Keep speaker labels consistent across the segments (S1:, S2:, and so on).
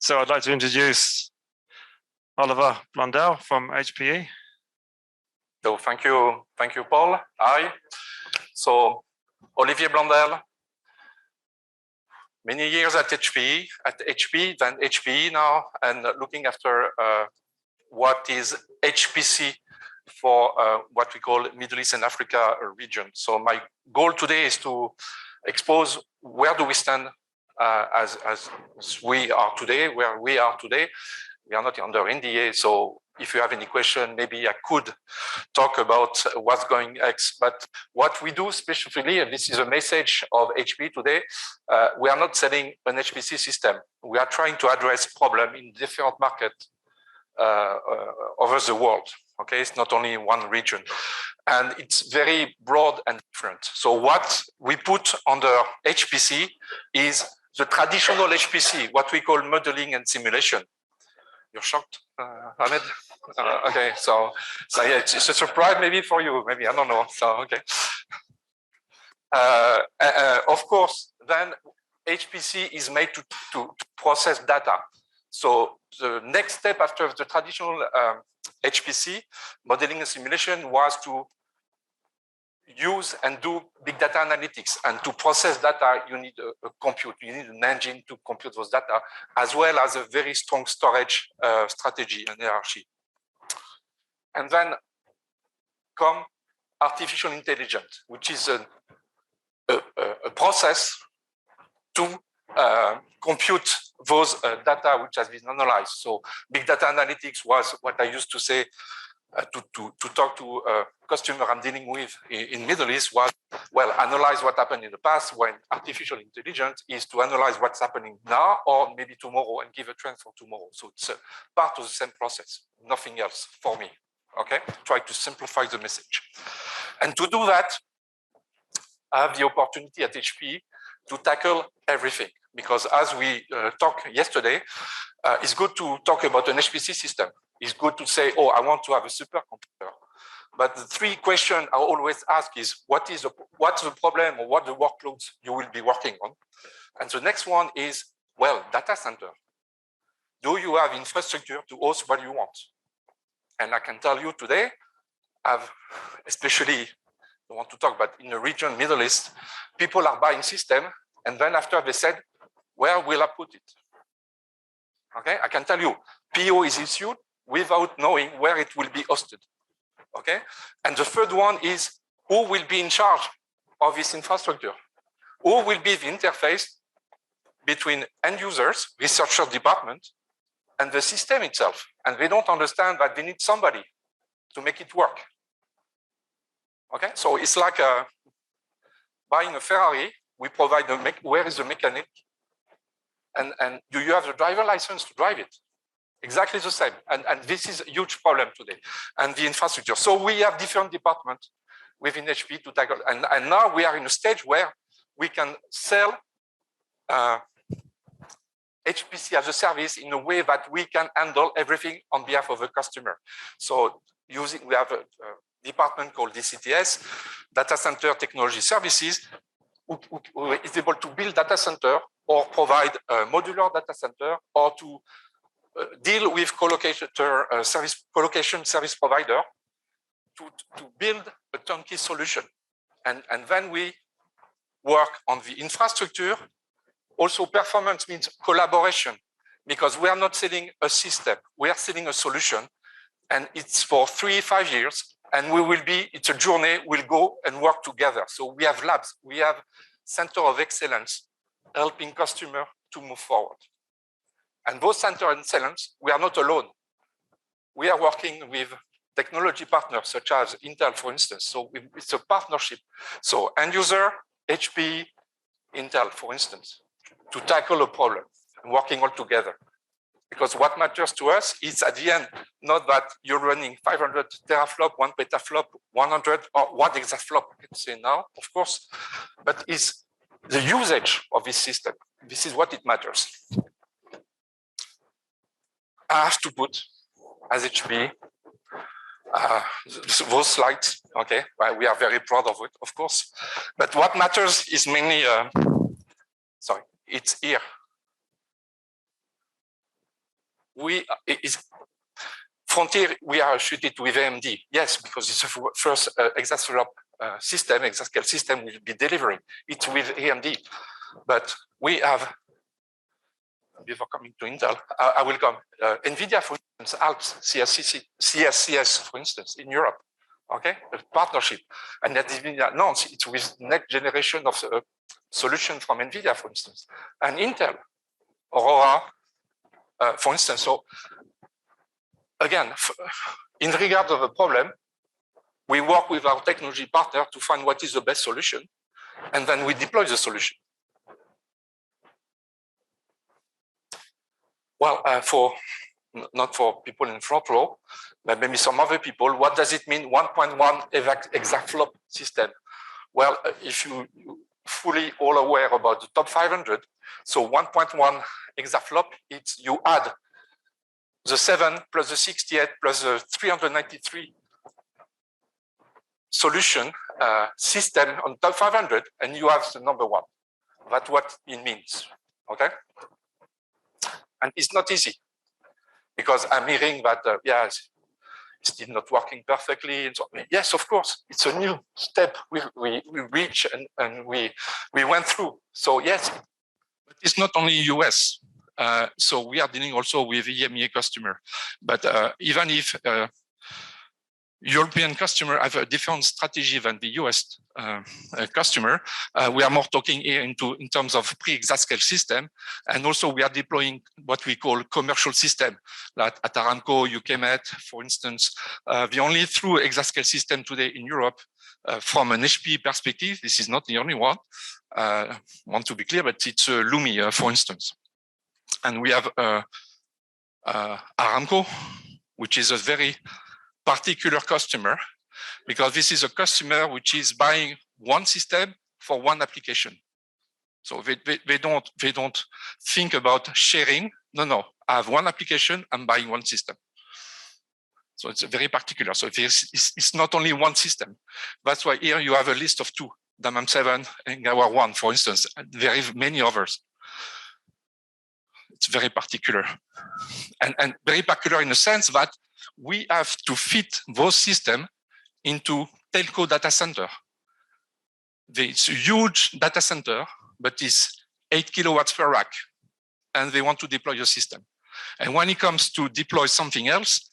S1: So I'd like to introduce Olivier Blondel from HPE.
S2: So thank you, Paul. Hi. So Olivier Blondel, many years at HPE, then HPE now, and looking after what is HPC for what we call Middle East and Africa region. So my goal today is to expose where do we stand as we are today, where we are today. We are not under NDA, so if you have any question, maybe I could talk about what's going next. But what we do specifically, and this is a message of HPE today, we are not selling an HPC system. We are trying to address problem in different markets over the world. Okay, it's not only in one region, and it's very broad and different. So what we put under HPC is the traditional HPC, what we call modeling and simulation. You're shocked, Ahmed? Okay, so yeah, it's a surprise maybe for you, maybe, I don't know, so okay. Of course, then HPC is made to process data. So the next step after the traditional HPC, modeling and simulation, was to use and do big data analytics. And to process data, you need a compute, you need an engine to compute those data, as well as a very strong storage strategy and hierarchy. And then come artificial intelligence, which is a process to compute those data which has been analyzed. So big data analytics was what I used to say to talk to a customer I'm dealing with in Middle East was, well, analyze what happened in the past, when artificial intelligence is to analyze what's happening now or maybe tomorrow and give a trend for tomorrow. So it's a part of the same process, nothing else for me, okay? Try to simplify the message. And to do that, I have the opportunity at HPE to tackle everything, because as we talked yesterday, it's good to talk about an HPC system. It's good to say, oh, I want to have a supercomputer. But the three questions I always ask is, what's the problem or what the workloads you will be working on? And the next one is, well, data center. Do you have infrastructure to host what you want? And I can tell you today, I've especially, I want to talk about in the region, Middle East, people are buying system, and then after they said, where will I put it? Okay, I can tell you, PO is issued without knowing where it will be hosted. Okay, and the third one is, who will be in charge of this infrastructure? Who will be the interface between end users, researcher department, and the system itself? And they don't understand that they need somebody to make it work. Okay, so it's like buying a Ferrari. We provide where is the mechanic, and do you have the driver license to drive it? Exactly the same, and this is a huge problem today, and the infrastructure. So we have different departments within HPE to tackle, and now we are in a stage where we can sell HPC as a service in a way that we can handle everything on behalf of the customer. So we have a department called DCTS, Data Center Technology Services, who is able to build data center or provide a modular data center or to deal with colocation service provider to build a turnkey solution. And then we work on the infrastructure. Also, performance means collaboration, because we are not selling a system, we are selling a solution, and it's for 3-5 years, and it's a journey, we'll go and work together. So we have labs, we have center of excellence, helping customer to move forward. And those center of excellence, we are not alone. We are working with technology partners such as Intel, for instance. So it's a partnership. So end user, HPE, Intel, for instance, to tackle a problem and working all together. Because what matters to us is at the end, not that you're running 500 teraflop, 1 petaflop, 100 or 1 exaflop, I can say now, of course, but it's the usage of this system. This is what it matters. I have to put, as HPE, those slides, okay, well, we are very proud of it, of course, but what matters is mainly, sorry, it's here. Frontier, we are shooting with AMD, yes, because it's the first exascale system will be delivering. It's with AMD, but we have, before coming to Intel, I will come. NVIDIA, for instance, helps CSCS, for instance, in Europe, okay, a partnership. And that NVIDIA announced it's with next generation of solution from NVIDIA, for instance, and Intel, Aurora, for instance. So again, in regard of the problem, we work with our technology partner to find what is the best solution, and then we deploy the solution. Well, not for people in front row, but maybe some other people, what does it mean 1.1 exaflop system? Well, if you fully all aware about the top 500, so 1.1 exaflop, it's you add the 7 plus the 68 plus the 393 solution system on top 500, and you have the number 1. That's what it means, okay? And it's not easy, because I'm hearing that, yeah, it's still not working perfectly. And so, yes, of course, it's a new step we reach and we went through. So yes, but it's not only US. So we are dealing also with EMEA customer. But even if European customer have a different strategy than the US customer, we are more talking here in terms of pre-exascale system, and also we are deploying what we call commercial system, like at Aramco, UKMet, for instance. The only true exascale system today in Europe, from an HPE perspective, this is not the only one, want to be clear, but it's Lumi, for instance. And we have Aramco, which is a very particular customer, because this is a customer which is buying one system for one application. So they don't think about sharing. No, I have one application, I'm buying one system. So it's very particular. So it's not only one system. That's why here you have a list of 2, Dammam 7 and Gawar 1, for instance. There is many others. It's very particular. And very particular in the sense that we have to fit those systems into telco data center. It's a huge data center, but it's 8 kilowatts per rack, and they want to deploy your system. And when it comes to deploy something else,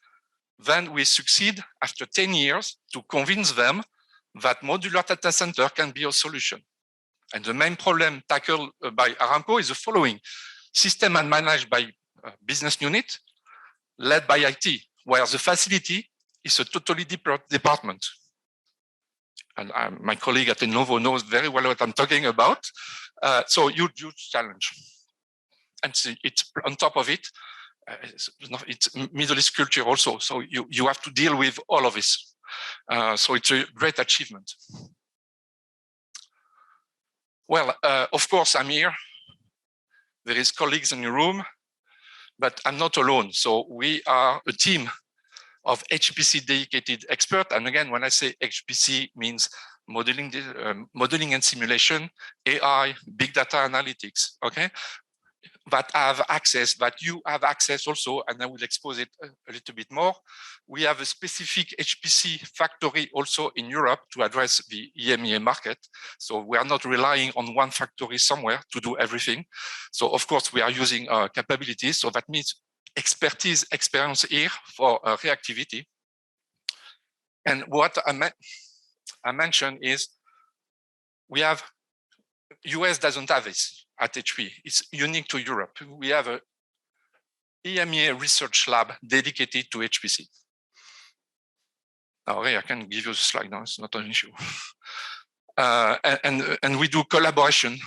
S2: then we succeed after 10 years to convince them that modular data center can be a solution. And the main problem tackled by Aramco is the following: system and managed by business unit, led by IT, where the facility is a totally different department. And my colleague at Lenovo knows very well what I'm talking about. So huge challenge. And it's on top of it, it's Middle East culture also. So you have to deal with all of this. So it's a great achievement. Well, of course, I'm here. There is colleagues in the room, but I'm not alone. So we are a team of HPC dedicated experts. And again, when I say HPC, means modeling and simulation, AI, big data analytics, okay? That have access, that you have access also, and I will expose it a little bit more. We have a specific HPC factory also in Europe to address the EMEA market. So we are not relying on one factory somewhere to do everything. So of course we are using capabilities. So that means experience here for reactivity. And what I mentioned is we have, US doesn't have this at HPE. It's unique to Europe. We have a EMEA research lab dedicated to HPC. Now, I can give you the slide now, it's not an issue. And we do collaboration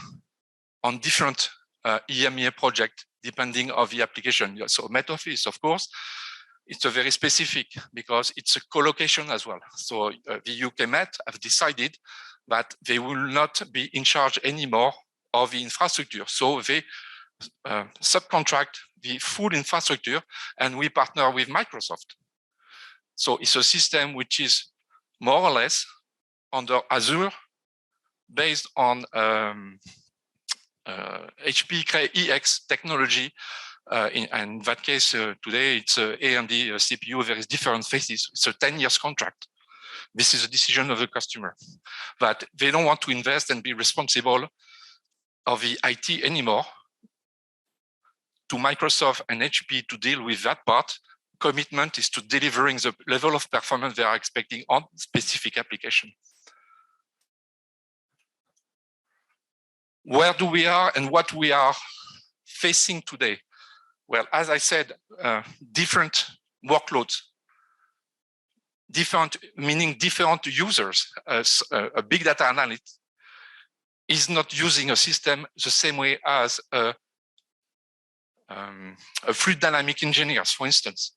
S2: on different EMEA projects depending on the application. So Met Office, of course, it's a very specific because it's a co-location as well. So the UK Met have decided that they will not be in charge anymore of the infrastructure. So they subcontract the full infrastructure, and we partner with Microsoft. So it's a system which is more or less under Azure, based on HPE Cray EX technology, In that case, today it's AMD CPU. There is different phases. It's a 10 years contract. This is a decision of the customer, that they don't want to invest and be responsible of the IT anymore. To Microsoft and HP to deal with that part, commitment is to delivering the level of performance they are expecting on specific application. Where do we are and what we are facing today? Well, as I said, different workloads, meaning different users. A big data analyst is not using a system the same way as a fluid dynamic engineers, for instance.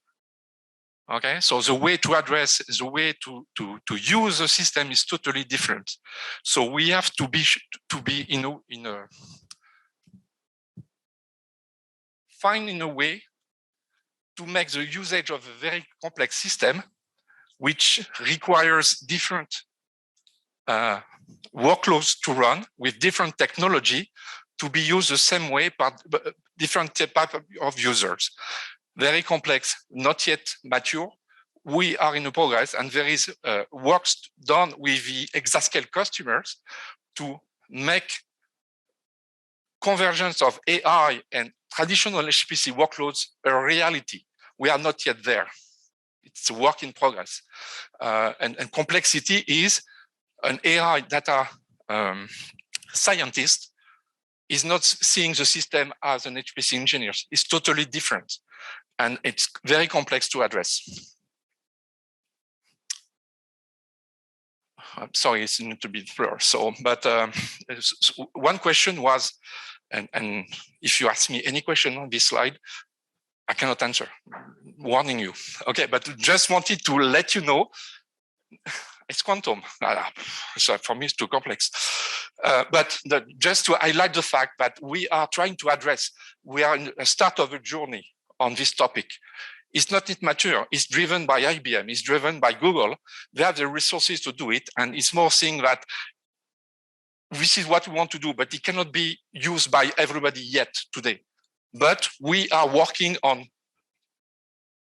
S2: Okay, so the way to address, the way to use the system is totally different. So we have to be finding a way to make the usage of a very complex system, which requires different workloads to run with different technology to be used the same way by different type of users. Very complex, not yet mature. We are in a progress, and there is work done with the exascale customers to make convergence of AI and traditional HPC workloads a reality. We are not yet there. It's a work in progress. And complexity is an AI data scientist is not seeing the system as an HPC engineer. It's totally different. And it's very complex to address. I'm sorry, it's not to be blur. So, but one question was, and if you ask me any question on this slide, I cannot answer, warning you. Okay, but just wanted to let you know, it's quantum. So for me, it's too complex. But just to highlight the fact that we are trying to address, we are in the start of a journey on this topic. It's not yet mature. It's driven by IBM. It's driven by Google. They have the resources to do it. And it's more saying that this is what we want to do, but it cannot be used by everybody yet today. But we are working on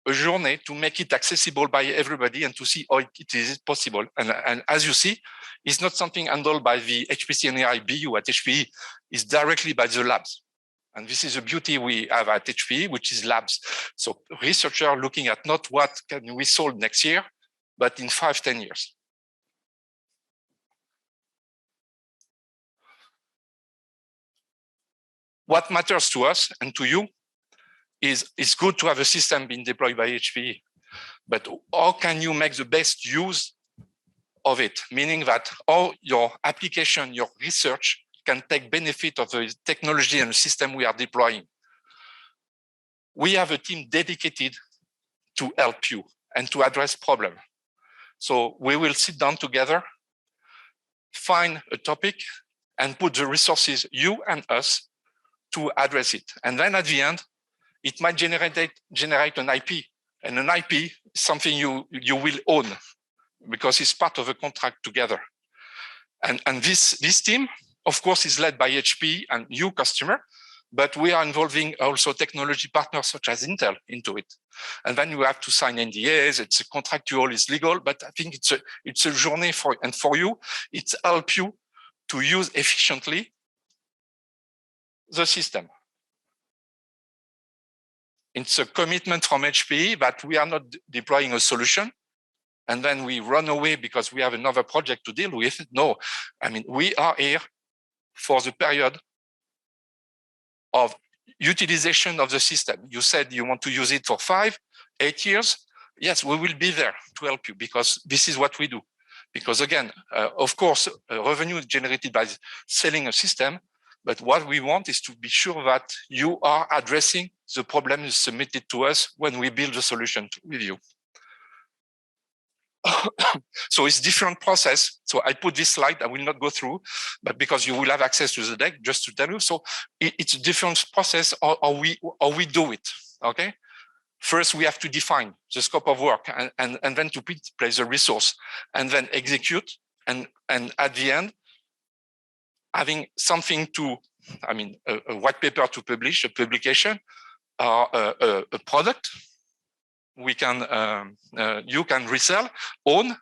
S2: a journey to make it accessible by everybody and to see how it is possible. And as you see, it's not something handled by the HPC and AI BU at HPE. It's directly by the labs. And this is the beauty we have at HPE, which is labs. So researchers looking at not what can we solve next year, but in 5-10 years. What matters to us and to you is it's good to have a system being deployed by HPE, but how can you make the best use of it? Meaning that all your application, your research can take benefit of the technology and the system we are deploying. We have a team dedicated to help you and to address problems. So we will sit down together, find a topic, and put the resources, you and us, to address it. And then at the end, it might generate an IP. And an IP is something you will own because it's part of a contract together. And this team, of course, is led by HP and you customer, but we are involving also technology partners such as Intel into it. And then you have to sign NDAs. It's a contractual, it's legal, but I think it's a journey for you. It's help you to use efficiently the system. It's a commitment from HPE that we are not deploying a solution and then we run away because we have another project to deal with. No, I mean, we are here for the period of utilization of the system. You said you want to use it for 5-8 years. Yes, we will be there to help you because this is what we do. Because again, of course, revenue is generated by selling a system, but what we want is to be sure that you are addressing the problems submitted to us when we build a solution with you. So it's different process. So I put this slide, I will not go through, but because you will have access to the deck, just to tell you. So it's a different process how we do it, okay? First, we have to define the scope of work and then to place the resource and then execute. And at the end, having something to, I mean, a white paper to publish, a publication, are a product we can you can resell on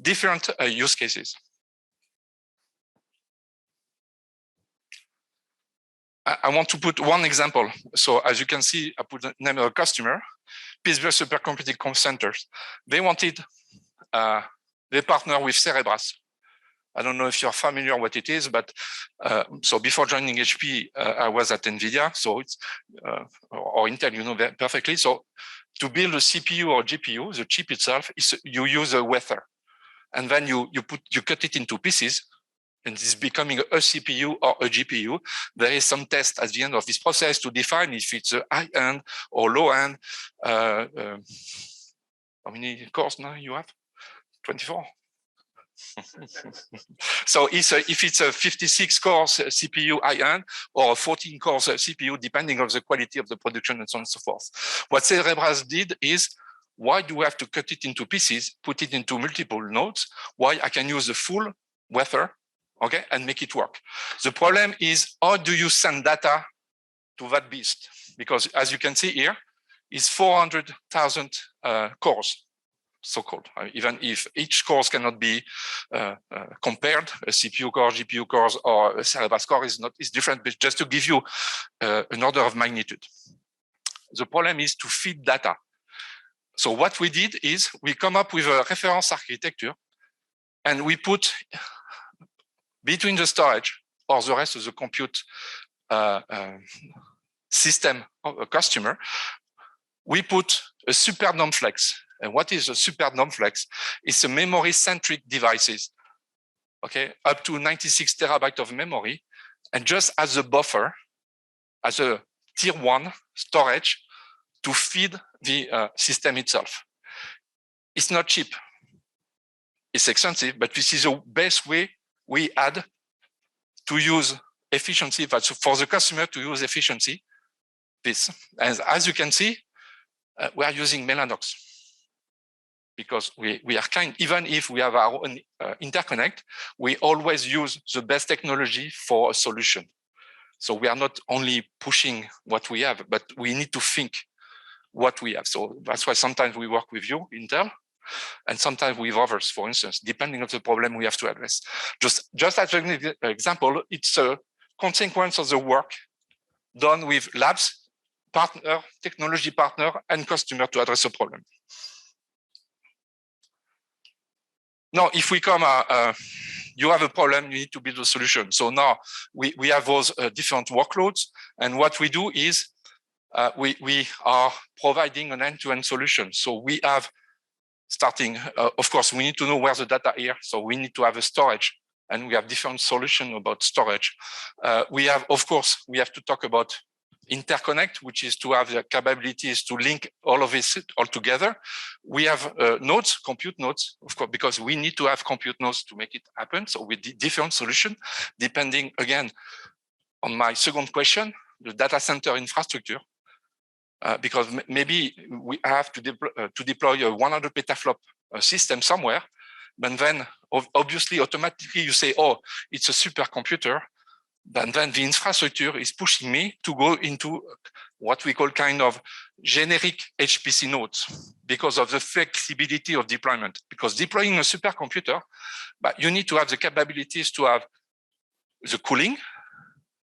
S2: different use cases. I want to put one example. So as you can see, I put the name of a customer, Pittsburgh Supercomputing Centers. They wanted, they partner with Cerebras. I don't know if you're familiar what it is, but so before joining HPE, I was at NVIDIA, so it's, or Intel, you know that perfectly. So to build a CPU or GPU, the chip itself, is you use a wafer, and then you cut it into pieces, and it's becoming a CPU or a GPU. There is some test at the end of this process to define if it's a high end or low end. How many cores now you have? 24. So if it's a 56 cores CPU high-end or a 14 cores CPU, depending on the quality of the production and so on and so forth. What Cerebras did is, why do we have to cut it into pieces, put it into multiple nodes? Why I can use the full wafer, okay, and make it work. The problem is, how do you send data to that beast? Because as you can see here, it's 400,000 cores. So-called, even if each cores cannot be compared, a CPU core, GPU cores, or a Cerebras core is different, but just to give you an order of magnitude. The problem is to feed data. So what we did is we come up with a reference architecture, and we put between the storage or the rest of the compute system of a customer, we put a super NOM flex. And what is a super NOM flex? It's a memory-centric devices, okay, up to 96 terabytes of memory, and just as a buffer, as a tier 1 storage to feed the system itself. It's not cheap. It's expensive, but this is the best way we had to use efficiency, but for the customer to use efficiency, this. And as you can see, we are using Mellanox. Because we are even if we have our own interconnect, we always use the best technology for a solution. So we are not only pushing what we have, but we need to think what we have. So that's why sometimes we work with you, Intel, and sometimes with others, for instance, depending on the problem we have to address. Just as an example, it's a consequence of the work done with labs, partner, technology partner, and customer to address a problem. Now, if we come, you have a problem, you need to build a solution. So now we have those different workloads. And what we do is we are providing an end-to-end solution. So we have starting, of course, we need to know where the data is. So we need to have a storage, and we have different solutions about storage. We have, of course, we have to talk about interconnect, which is to have the capabilities to link all of this all together. We have nodes, compute nodes, of course, because we need to have compute nodes to make it happen. So with different solutions, depending again on my second question, the data center infrastructure, because maybe we have to deploy a 100 petaflop system somewhere, but then obviously automatically you say, oh, it's a supercomputer. But then the infrastructure is pushing me to go into what we call kind of generic HPC nodes because of the flexibility of deployment. Because deploying a supercomputer, but you need to have the capabilities to have the cooling,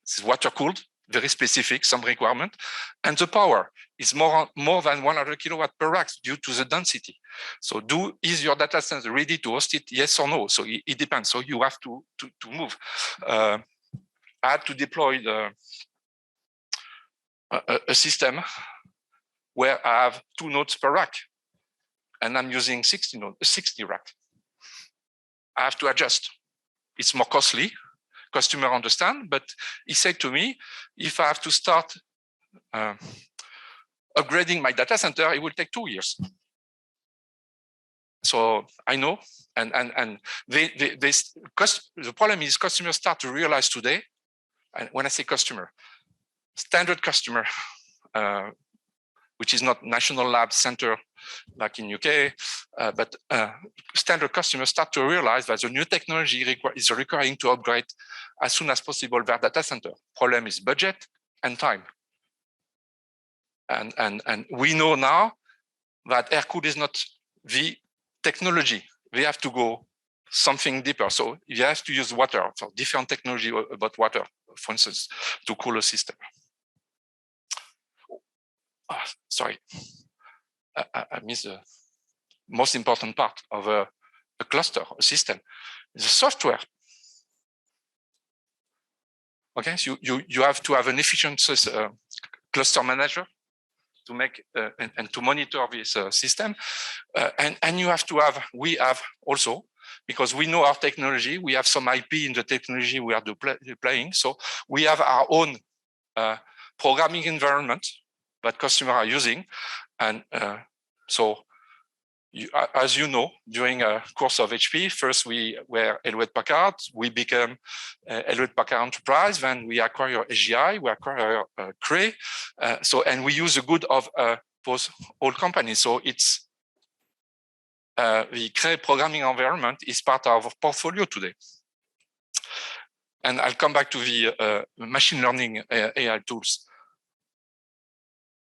S2: this is water cooled, very specific, some requirement, and the power is more than 100 kilowatt per rack due to the density. So is your data center ready to host it, yes or no? So it depends. So you have to move. I had to deploy a system where I have 2 nodes per rack, and I'm using 60 rack. I have to adjust. It's more costly. Customer understand, but he said to me, if I have to start upgrading my data center, it will take 2 years. So I know, and the problem is customers start to realize today. And when I say customer, standard customer, which is not national lab center like in UK, but standard customers start to realize that the new technology is requiring to upgrade as soon as possible their data center. Problem is budget and time. And we know now that air-cooled is not the technology. We have to go something deeper. So you have to use water, so different technology about water, for instance, to cool a system. Sorry, I missed the most important part of a cluster, a system, the software. Okay, so you have to have an efficient cluster manager to make and to monitor this system, and you have to have. We have also, because we know our technology, we have some IP in the technology we are deploying. So we have our own programming environment that customers are using, and so. As you know, during a course of HPE, first we were Hewlett-Packard, we became Hewlett-Packard Enterprise, then we acquire AGI, we acquire Cray, and we use the good of both old companies. So it's the Cray programming environment is part of our portfolio today. And I'll come back to the machine learning AI tools.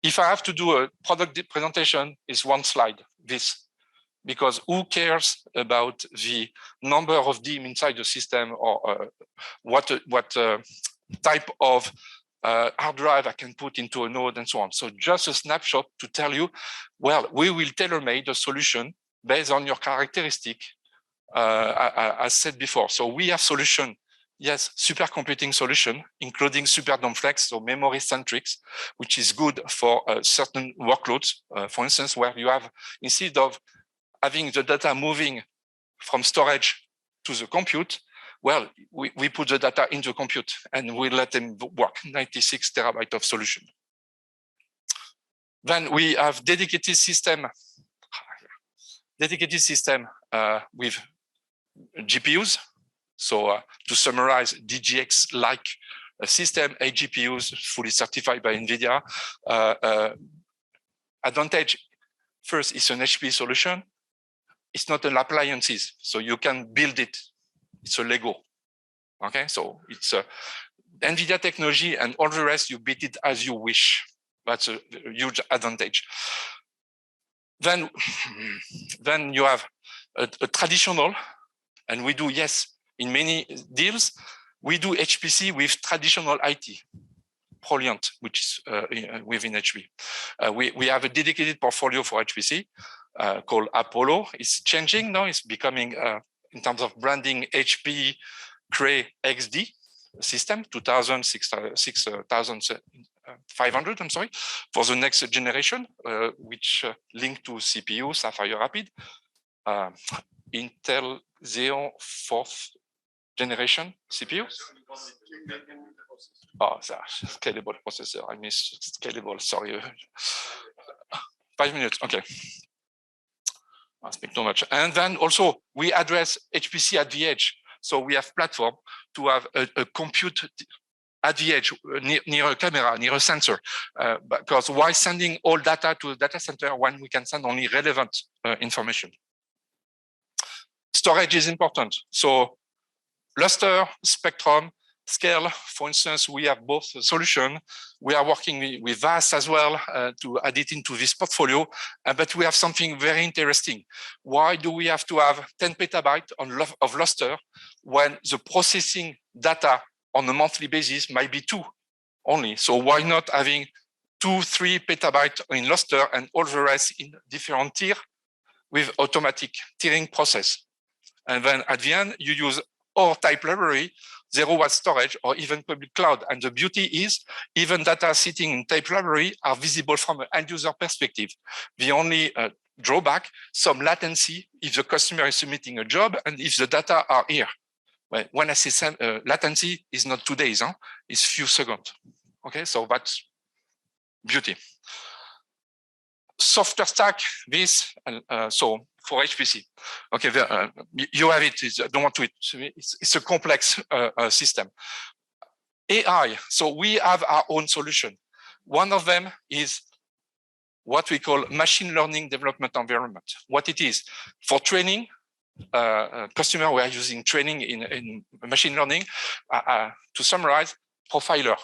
S2: If I have to do a product presentation, it's one slide, this. Because who cares about the number of DIMM inside the system or what type of hard drive I can put into a node and so on. So just a snapshot to tell you, well, we will tailor-made a solution based on your characteristic, as said before. So we have solution, yes, supercomputing solution, including super DOM flex, so memory centric, which is good for certain workloads. For instance, where you have, instead of having the data moving from storage to the compute, well, we put the data in the compute and we let them work, 96 terabytes of solution. Then we have dedicated system with GPUs. So to summarize, DGX-like system, 8 GPUs, fully certified by NVIDIA. Advantage, first, it's an HPE solution. It's not an appliances, so you can build it. It's a Lego. Okay, so it's a NVIDIA technology, and all the rest you build it as you wish. That's a huge advantage. Then you have a traditional, and we do, yes, in many deals, we do HPC with traditional IT, Proliant, which is within HPE. We have a dedicated portfolio for HPC. Called Apollo. It's changing now. It's becoming, in terms of branding, HPE Cray XD system, 6500, I'm sorry, for the next generation, which link to CPU, Sapphire Rapid, Intel Xeon 4th generation CPU. Oh, scalable processor. I miss scalable, sorry. 5 minutes, okay. I speak too much. And then also we address HPC at the edge. So we have platform to have a compute at the edge, near a camera, near a sensor. Because why sending all data to a data center when we can send only relevant information? Storage is important. So Luster, Spectrum, Scale, for instance, we have both solutions. We are working with VAS as well to add it into this portfolio, but we have something very interesting. Why do we have to have 10 petabytes of Luster when the processing data on a monthly basis might be 2 only? So why not having 2-3 petabytes in Luster and all the rest in different tier with automatic tiering process? And then at the end, you use our type library, 0-watt storage, or even public cloud. And the beauty is, even data sitting in type library are visible from an end user perspective. The only drawback, some latency if the customer is submitting a job and if the data are here. Well, when I say latency, is not 2 days, it's few seconds. Okay, so that's beauty. Software stack, this, so for HPC. Okay, you have it. I don't want to. It's a complex system. AI. So we have our own solution. One of them is what we call machine learning development environment. What it is for training. Customer we are using training in machine learning. To summarize, Profiler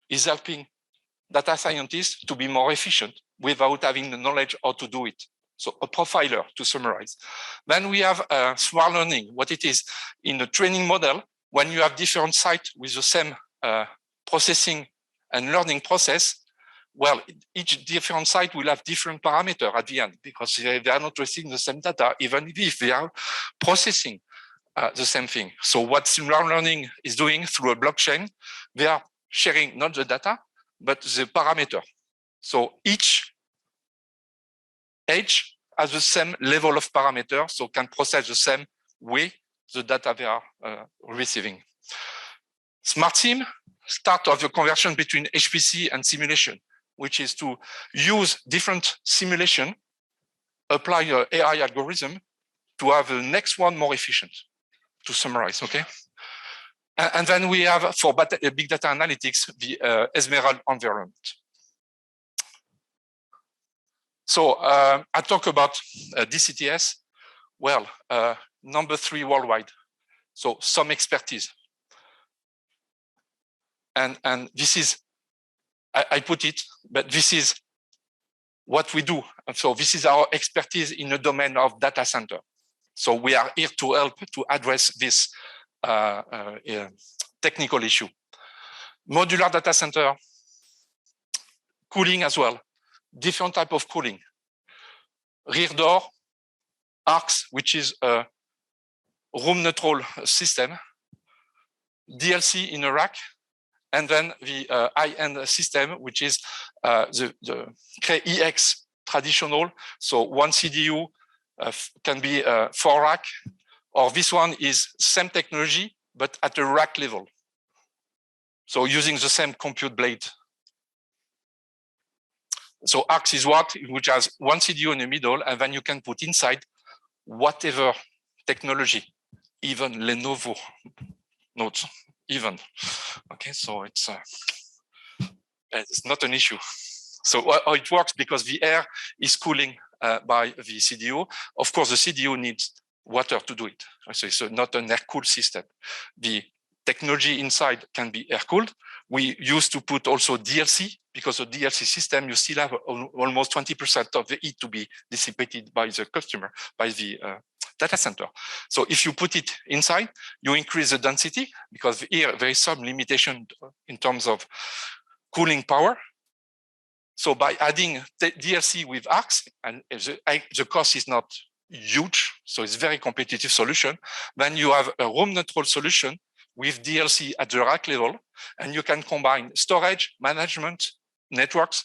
S2: is helping data scientists to be more efficient without having the knowledge how to do it. So a profiler, to summarize. Then we have smart learning. What it is in the training model, when you have different sites with the same processing and learning process, well, each different site will have different parameters at the end because they are not receiving the same data, even if they are processing the same thing. So what smart learning is doing through a blockchain, they are sharing not the data, but the parameter. So each edge has the same level of parameter, so can process the same way the data they are receiving. Smart Sim, start of the conversion between HPC and simulation, which is to use different simulation, apply your AI algorithm to have the next one more efficient, to summarize, okay? And then we have, for big data analytics, the Emerald environment. So I talk about DCTS. Well, number 3 worldwide. So some expertise. And this is, I put it, but this is what we do. So this is our expertise in the domain of data center. So we are here to help to address this technical issue. Modular data center, cooling as well, different type of cooling. Rear door, ARCs, which is a room neutral system, DLC in a rack, and then the high-end system, which is the Cray EX traditional. So one CDU can be 4 rack, or this one is same technology, but at a rack level. So using the same compute blade. So ARCs is what? Which has one CDU in the middle, and then you can put inside whatever technology, even Lenovo nodes, even. Okay, so it's not an issue. So it works because the air is cooling by the CDU. Of course, the CDU needs water to do it. So it's not an air-cooled system. The technology inside can be air-cooled. We used to put also DLC, because the DLC system, you still have almost 20% of the heat to be dissipated by the customer, by the data center. So if you put it inside, you increase the density, because here there is some limitation in terms of cooling power. So by adding DLC with ARCs, and the cost is not huge, so it's a very competitive solution, then you have a room neutral solution with DLC at the rack level, and you can combine storage, management, networks,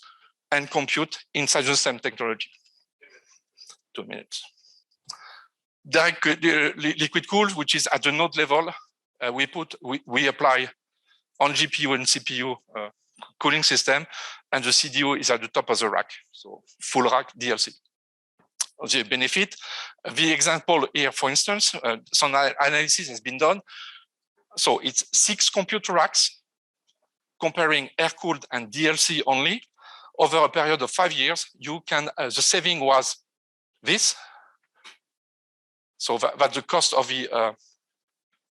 S2: and compute inside the same technology. 2 minutes. Direct liquid cooled, which is at the node level, we apply on GPU and CPU cooling system, and the CDU is at the top of the rack, so full rack DLC. The benefit, the example here, for instance, some analysis has been done. So it's 6 compute racks comparing air-cooled and DLC only. Over a period of 5 years, you can, the saving was this. So that's the cost of the,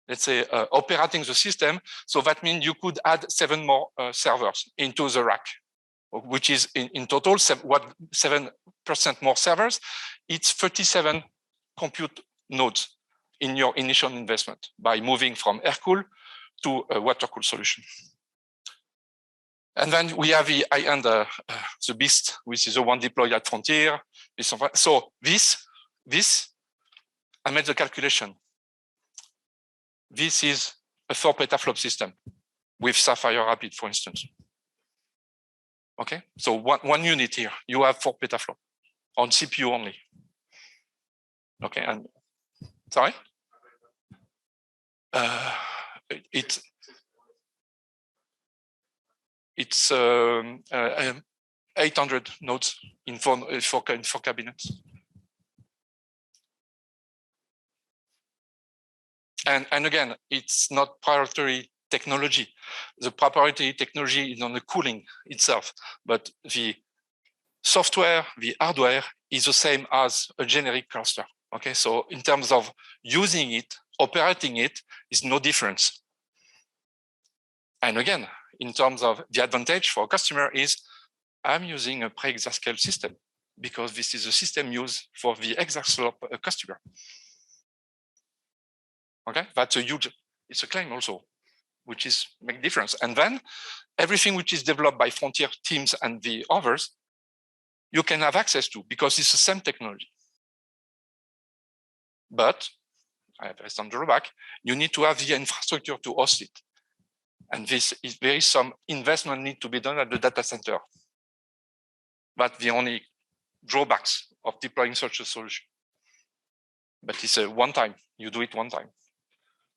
S2: let's say, operating the system. So that means you could add 7 more servers into the rack, which is in total 7% more servers. It's 37 compute nodes in your initial investment by moving from air-cooled to a water-cooled solution. And then we have the high-end, the Beast, which is the one deployed at Frontier. So this, I made the calculation. This is a 4 petaflop system with Sapphire Rapid, for instance. Okay, so one unit here, you have 4 petaflop on CPU only. Okay, and sorry? It's 800 nodes in 4 cabinets. And again, it's not proprietary technology. The proprietary technology is on the cooling itself, but the software, the hardware is the same as a generic cluster. Okay, so in terms of using it, operating it, is no difference. And again, in terms of the advantage for a customer is I'm using a pre-exascale system because this is a system used for the exascale customer. Okay, that's a huge, it's a claim also, which is make difference. And then everything which is developed by Frontier teams and the others, you can have access to because it's the same technology. But I have some drawback. You need to have the infrastructure to host it. And there is some investment need to be done at the data center. That's the only drawbacks of deploying such a solution. But it's a one time, you do it one time.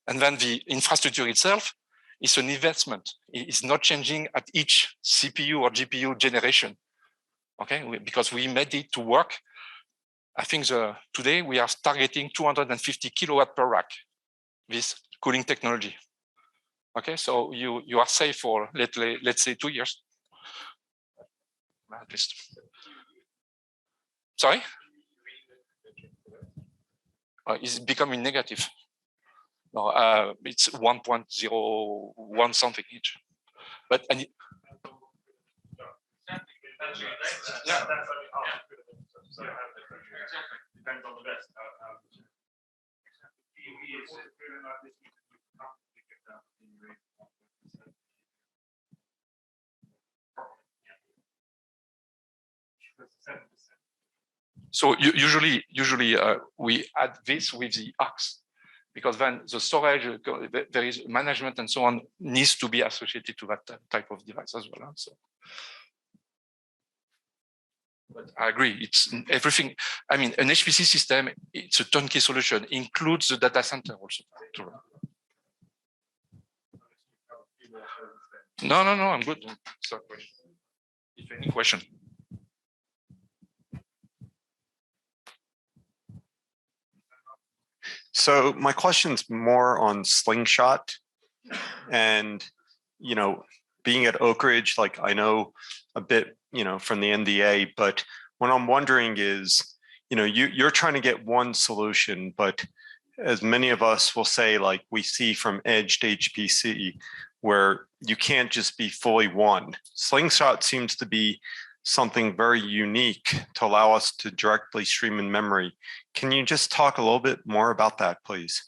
S2: And then the infrastructure itself is an investment. It's not changing at each CPU or GPU generation. Okay, because we made it to work. I think today we are targeting 250 kilowatt per rack, this cooling technology. Okay, so you are safe for let's say 2 years. At least. Sorry? It's becoming negative. No, it's 1.01 something each. But yeah.
S3: Depends on the best.
S2: So usually we add this with the ARCs because then the storage, there is management and so on needs to be associated to that type of device as well. So. But I agree, it's everything. I mean, an HPC system, it's a turnkey solution, includes the data center also. No, I'm good. So, if any question.
S4: So my question's more on Slingshot and, being at Oak Ridge, like I know a bit, from the NDA, but what I'm wondering is, you're trying to get one solution, but as many of us will say, like we see from Edge to HPC, where you can't just be fully one. Slingshot seems to be something very unique to allow us to directly stream in memory. Can you just talk a little bit more about that, please?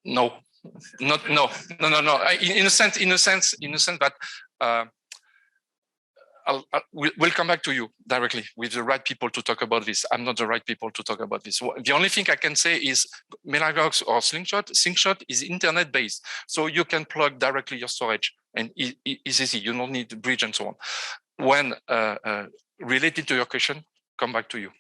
S2: No. No. In a sense that we'll come back to you directly with the right people to talk about this. I'm not the right people to talk about this. The only thing I can say is Mellanox or Slingshot. Slingshot is internet-based, so you can plug directly your storage, and it's easy. You don't need the bridge and so on. When related to your question, come back to you.